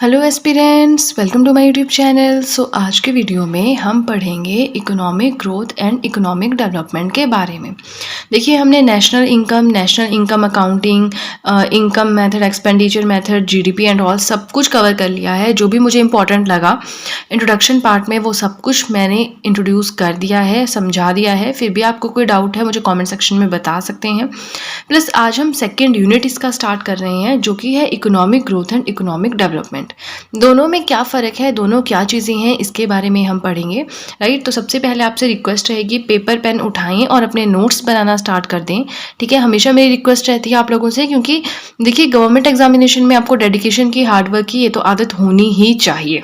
Hello aspirants, welcome to my YouTube channel. So आज के video में हम पढ़ेंगे economic growth and economic development के बारे में। देखिए, हमने national income accounting, income method, expenditure method, GDP and all सब कुछ कवर कर लिया है। जो भी मुझे इंपॉर्टेंट लगा इंट्रोडक्शन पार्ट में वो सब कुछ मैंने इंट्रोड्यूस कर दिया है, समझा दिया है। फिर भी आपको कोई डाउट है मुझे कॉमेंट सेक्शन में बता सकते हैं। प्लस आज हम सेकेंड यूनिट इसका स्टार्ट कर रहे हैं जो कि है economic growth and economic development. दोनों में क्या फ़र्क है, दोनों क्या चीज़ें हैं, इसके बारे में हम पढ़ेंगे। राइट, तो सबसे पहले आपसे रिक्वेस्ट रहेगी पेपर पेन उठाएं और अपने नोट्स बनाना स्टार्ट कर दें। ठीक है, हमेशा मेरी रिक्वेस्ट रहती है आप लोगों से, क्योंकि देखिए गवर्नमेंट एग्जामिनेशन में आपको डेडिकेशन की, हार्डवर्क की ये तो आदत होनी ही चाहिए।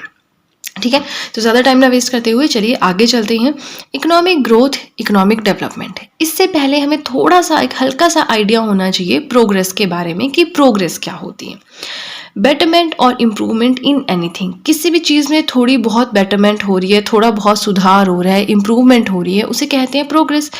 ठीक है, तो ज़्यादा टाइम ना वेस्ट करते हुए चलिए आगे चलते हैं। इकोनॉमिक ग्रोथ, इकोनॉमिक डेवलपमेंट, इससे पहले हमें थोड़ा सा एक हल्का सा आइडिया होना चाहिए प्रोग्रेस के बारे में कि प्रोग्रेस क्या होती है। बेटरमेंट और इम्प्रूवमेंट इन एनीथिंग, किसी भी चीज़ में थोड़ी बहुत बेटरमेंट हो रही है, थोड़ा बहुत सुधार हो रहा है, इम्प्रूवमेंट हो रही है, उसे कहते हैं प्रोग्रेस।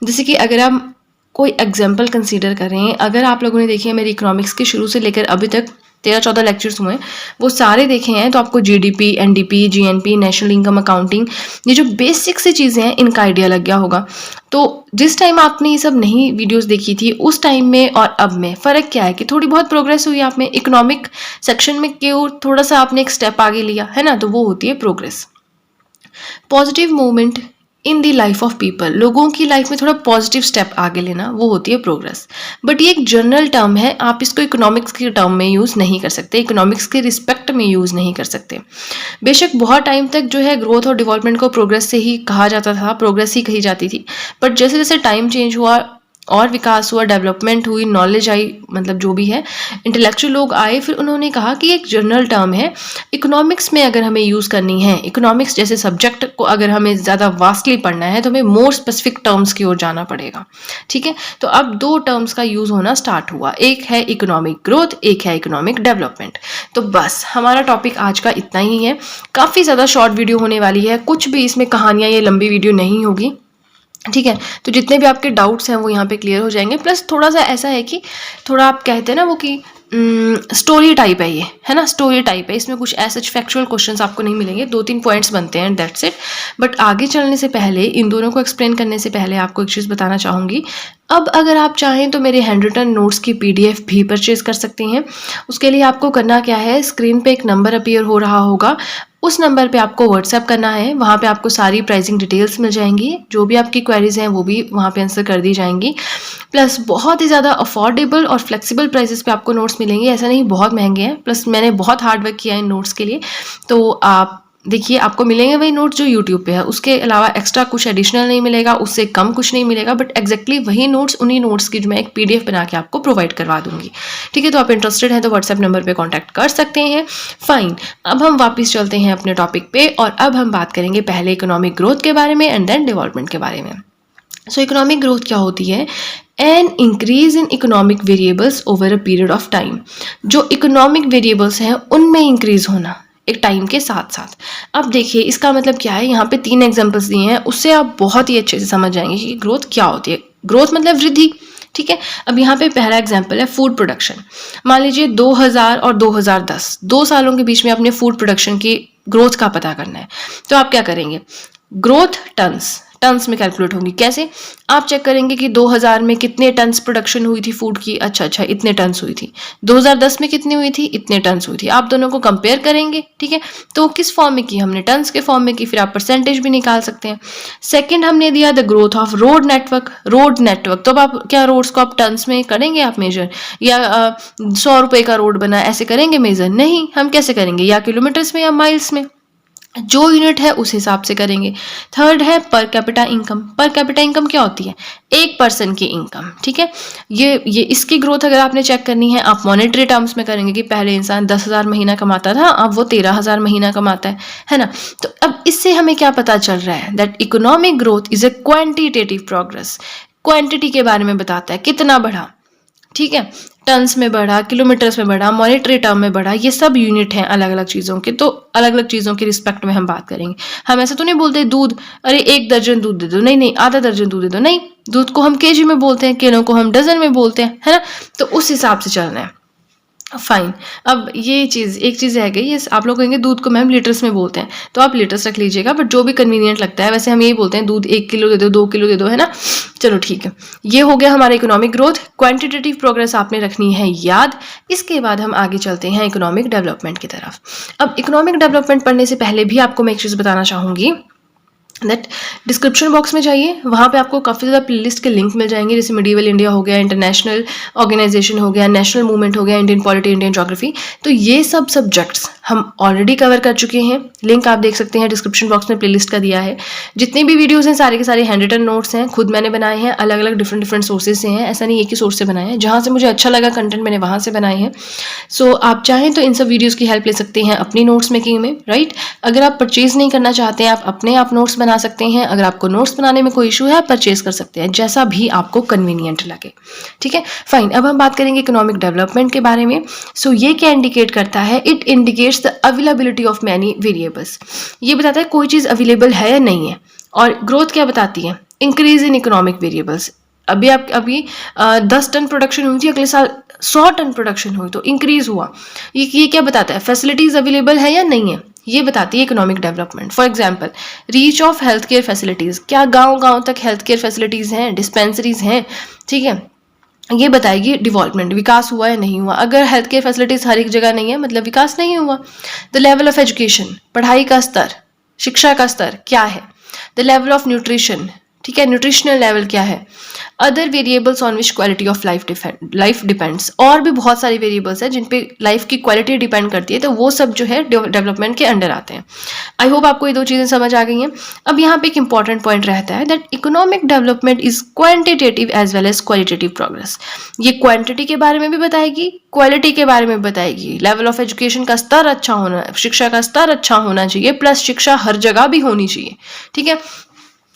जैसे कि अगर हम कोई एग्जाम्पल कंसीडर करें, अगर आप लोगों ने देखी है मेरी इकोनॉमिक्स के शुरू से लेकर अभी तक 13-14 लेक्चर्स हुए हैं, वो सारे देखे हैं, तो आपको GDP, NDP, GNP, national income accounting, ये जो बेसिक सी चीज़ें हैं इनका आइडिया लग गया होगा। तो जिस टाइम आपने ये सब नहीं वीडियोस देखी थी उस टाइम में और अब में फ़र्क क्या है कि थोड़ी बहुत प्रोग्रेस हुई आप में, इकोनॉमिक सेक्शन में क्यों थोड़ा सा आपने एक स्टेप आगे लिया है ना, तो वो होती है progress. Positive movement in the life of people, लोगों की लाइफ में थोड़ा पॉजिटिव स्टेप आगे लेना, वो होती है प्रोग्रेस। बट ये एक जनरल टर्म है, आप इसको इकोनॉमिक्स के टर्म में यूज़ नहीं कर सकते, इकोनॉमिक्स के रिस्पेक्ट में यूज़ नहीं कर सकते। बेशक बहुत टाइम तक जो है ग्रोथ और डेवलपमेंट को प्रोग्रेस से ही कहा जाता था, प्रोग्रेस ही कही जाती थी। बट जैसे जैसे टाइम चेंज हुआ और विकास हुआ, डेवलपमेंट हुई, नॉलेज आई, मतलब जो भी है, इंटेलेक्चुअल लोग आए, फिर उन्होंने कहा कि एक जनरल टर्म है, इकोनॉमिक्स में अगर हमें यूज़ करनी है, इकोनॉमिक्स जैसे सब्जेक्ट को अगर हमें ज़्यादा वास्टली पढ़ना है तो हमें मोर स्पेसिफिक टर्म्स की ओर जाना पड़ेगा। ठीक है, तो अब दो टर्म्स का यूज़ होना स्टार्ट हुआ, एक है इकोनॉमिक ग्रोथ, एक है इकोनॉमिक डेवलपमेंट। तो बस हमारा टॉपिक आज का इतना ही है। काफ़ी ज़्यादा शॉर्ट वीडियो होने वाली है, कुछ भी इसमें कहानियाँ, ये लंबी वीडियो नहीं होगी। ठीक है, तो जितने भी आपके डाउट्स हैं वो यहाँ पे क्लियर हो जाएंगे। प्लस थोड़ा सा ऐसा है कि थोड़ा आप कहते हैं ना वो कि स्टोरी टाइप है, ये है ना, स्टोरी टाइप है, इसमें कुछ ऐसे फैक्चुअल क्वेश्चंस आपको नहीं मिलेंगे, 2-3 पॉइंट्स बनते हैं, दैट्स इट। बट आगे चलने से पहले, इन दोनों को एक्सप्लेन करने से पहले आपको एक चीज़ बताना चाहूँगी। अब अगर आप चाहें तो मेरे हैंड रिटन नोट्स की पीडीएफ भी परचेज कर सकते हैं। उसके लिए आपको करना क्या है, स्क्रीन पे एक नंबर अपीयर हो रहा होगा, उस नंबर पे आपको व्हाट्सएप करना है। वहाँ पे आपको सारी प्राइसिंग डिटेल्स मिल जाएंगी, जो भी आपकी क्वेरीज हैं वो भी वहाँ पे आंसर कर दी जाएंगी। प्लस बहुत ही ज़्यादा अफोर्डेबल और फ्लेक्सिबल प्राइसेस पे आपको नोट्स मिलेंगे, ऐसा नहीं बहुत महंगे हैं। प्लस मैंने बहुत हार्ड वर्क किया है इन नोट्स के लिए, तो आप देखिए आपको मिलेंगे वही नोट्स जो यूट्यूब पे है, उसके अलावा एक्स्ट्रा कुछ एडिशनल नहीं मिलेगा, उससे कम कुछ नहीं मिलेगा, बट एग्जैक्टली वही नोट्स, उन्हीं नोट्स की जो मैं एक पीडीएफ बना के आपको प्रोवाइड करवा दूंगी। ठीक है, तो आप इंटरेस्टेड हैं तो व्हाट्सएप नंबर पे कांटेक्ट कर सकते हैं। फाइन, अब हम वापस चलते हैं अपने टॉपिक पे, और अब हम बात करेंगे पहले इकोनॉमिक ग्रोथ के बारे में एंड देन डेवलपमेंट के बारे में। सो इकोनॉमिक ग्रोथ क्या होती है? An increase in economic variables over a period of time, जो इकोनॉमिक वेरिएबल्स हैं उनमें इंक्रीज होना एक टाइम के साथ साथ। अब देखिए इसका मतलब क्या है, यहाँ पे 3 एग्जांपल्स दिए हैं, उससे आप बहुत ही अच्छे से समझ जाएंगे कि ग्रोथ क्या होती है। ग्रोथ मतलब वृद्धि। ठीक है, अब यहाँ पे पहला एग्जांपल है फूड प्रोडक्शन। मान लीजिए 2000 और 2010, 2 सालों के बीच में अपने फूड प्रोडक्शन की ग्रोथ का पता करना है, तो आप क्या करेंगे, ग्रोथ टन्स में कैलकुलेट होंगी। कैसे? आप चेक करेंगे कि 2000 में कितने टन्स प्रोडक्शन हुई थी फूड की, अच्छा इतने टन्स हुई थी। 2010 में कितनी हुई थी, इतने टन्स हुई थी। आप दोनों को कंपेयर करेंगे। ठीक है, तो किस फॉर्म में की हमने, टन्स के फॉर्म में की, फिर आप परसेंटेज भी निकाल सकते हैं। सेकंड हमने दिया the growth of road network, तो अब आप क्या रोड्स को आप टन्स में करेंगे आप मेजर, या 100 रुपए का रोड बना ऐसे करेंगे मेजर? नहीं, हम कैसे करेंगे, या किलोमीटर्स में या माइल्स में, जो यूनिट है उस हिसाब से करेंगे। थर्ड है per capita income. Per capita income क्या होती है, एक पर्सन की इनकम। ठीक है, ये इसकी ग्रोथ अगर आपने चेक करनी है, आप मॉनेटरी टर्म्स में करेंगे कि पहले इंसान 10,000 महीना कमाता था, अब वो 13,000 महीना कमाता है ना। तो अब इससे हमें क्या पता चल रहा है, that economic growth is a quantitative progress. Quantity के बारे में बताता है, कितना बढ़ा। ठीक है, टन्स में बढ़ा, किलोमीटर्स में बढ़ा, मॉनेटरी टर्म में बढ़ा, ये सब यूनिट हैं अलग अलग चीज़ों के, तो अलग अलग चीज़ों के रिस्पेक्ट में हम बात करेंगे। हम ऐसे तो नहीं बोलते दूध, अरे 1 दर्जन दूध दे दो, नहीं आधा दर्जन दूध दे दो, नहीं, दूध को हम केजी में बोलते हैं, केलों को हम डजन में बोलते हैं, है ना। तो उस हिसाब से चलना है। फाइन। अब ये चीज़ एक चीज़ रह गई, ये आप लोग कहेंगे दूध को मैम लीटर्स में बोलते हैं, तो आप लीटर्स रख लीजिएगा, बट जो भी कन्वीनियंट लगता है। वैसे हम यही बोलते हैं दूध 1 किलो दे दो, 2 किलो दे दो, है ना। चलो ठीक है, ये हो गया हमारा इकोनॉमिक ग्रोथ। क्वांटिटेटिव प्रोग्रेस आपने रखनी है याद। इसके बाद हम आगे चलते हैं इकोनॉमिक डेवलपमेंट की तरफ। अब इकोनॉमिक डेवलपमेंट पढ़ने से पहले भी आपको मैं एक चीज़ बताना चाहूँगी दैट डिस्क्रिप्शन बॉक्स में जाइए, वहाँ पे आपको काफ़ी ज़्यादा प्लेलिस्ट के लिंक मिल जाएंगे, जैसे मिडीवल इंडिया हो गया, इंटरनेशनल ऑर्गेनाइजेशन हो गया, नेशनल मूवमेंट हो गया, इंडियन पॉलिटी, इंडियन ज्योग्राफी। तो ये सब सब्जेक्ट्स हम ऑलरेडी कवर कर चुके हैं। लिंक आप देख सकते हैं डिस्क्रिप्शन बॉक्स में, प्लेलिस्ट का दिया है। जितने भी वीडियोज़ हैं सारे के सारे हैंड रिटन नोट्स हैं, खुद मैंने बनाए हैं, अलग अलग डिफरेंट सोर्सेज से हैं, ऐसा नहीं एक ही सोर्स से बनाए हैं। जहाँ से मुझे अच्छा लगा कंटेंट मैंने वहाँ से बनाए हैं। सो आप चाहें तो इन सब वीडियोज़ की हेल्प ले सकते हैं अपनी नोट्स मेकिंग में, राइट। अगर आप परचेज नहीं करना चाहते हैं, आप अपने आप नोट्स बना सकते हैं। अगर आपको नोट्स बनाने में कोई इशू है, आप परचेज कर सकते हैं, जैसा भी आपको कन्वीनियंट लगे, ठीक है। फाइन, अब हम बात करेंगे इकोनॉमिक डेवलपमेंट के बारे में। सो ये क्या इंडिकेट करता है? It indicates the availability of many variables. ये बताता है कोई चीज़ अवेलेबल है या नहीं है। और ग्रोथ क्या बताती है? Increase in economic variables. अभी 10 टन प्रोडक्शन हुई थी, अगले साल 100 टन प्रोडक्शन हुई, तो इंक्रीज हुआ। ये क्या बताता है? फैसिलिटीज अवेलेबल है या नहीं है, ये बताती है economic development. For example, reach of health care facilities, क्या गांव-गांव तक हेल्थ केयर फैसिलिटीज़ हैं, डिस्पेंसरीज हैं, ठीक है। ये बताएगी डेवलपमेंट, विकास हुआ या नहीं हुआ। अगर हेल्थ केयर फैसिलिटीज़ हर एक जगह नहीं है, मतलब विकास नहीं हुआ। द लेवल ऑफ एजुकेशन, पढ़ाई का स्तर, शिक्षा का स्तर क्या है। द लेवल ऑफ न्यूट्रिशन, ठीक है, न्यूट्रिशनल लेवल क्या है। Other variables on which quality of life depends, और भी बहुत सारी वेरिएबल्स हैं जिन पे लाइफ की क्वालिटी डिपेंड करती है, तो वो सब जो है डेवलपमेंट के अंडर आते हैं। आई होप आपको ये दो चीज़ें समझ आ गई हैं। अब यहाँ पे एक इंपॉर्टेंट पॉइंट रहता है that economic development is quantitative as well as qualitative progress. ये क्वांटिटी के बारे में भी बताएगी, क्वालिटी के बारे में बताएगी। लेवल ऑफ एजुकेशन का स्तर अच्छा होना, शिक्षा का स्तर अच्छा होना चाहिए, प्लस शिक्षा हर जगह भी होनी चाहिए, ठीक है।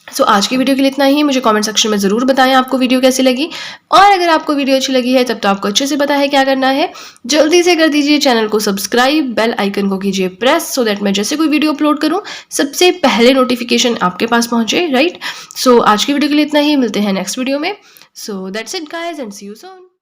सो आज की वीडियो के लिए इतना ही। मुझे कमेंट सेक्शन में ज़रूर बताएं आपको वीडियो कैसी लगी, और अगर आपको वीडियो अच्छी लगी है तब तो आपको अच्छे से पता है क्या करना है। जल्दी से कर दीजिए चैनल को सब्सक्राइब, बेल आइकन को कीजिए प्रेस, सो दैट मैं जैसे कोई वीडियो अपलोड करूं सबसे पहले नोटिफिकेशन आपके पास पहुंचे, राइट। सो आज की वीडियो के लिए इतना ही, मिलते हैं नेक्स्ट वीडियो में। So that's it guys and see you soon.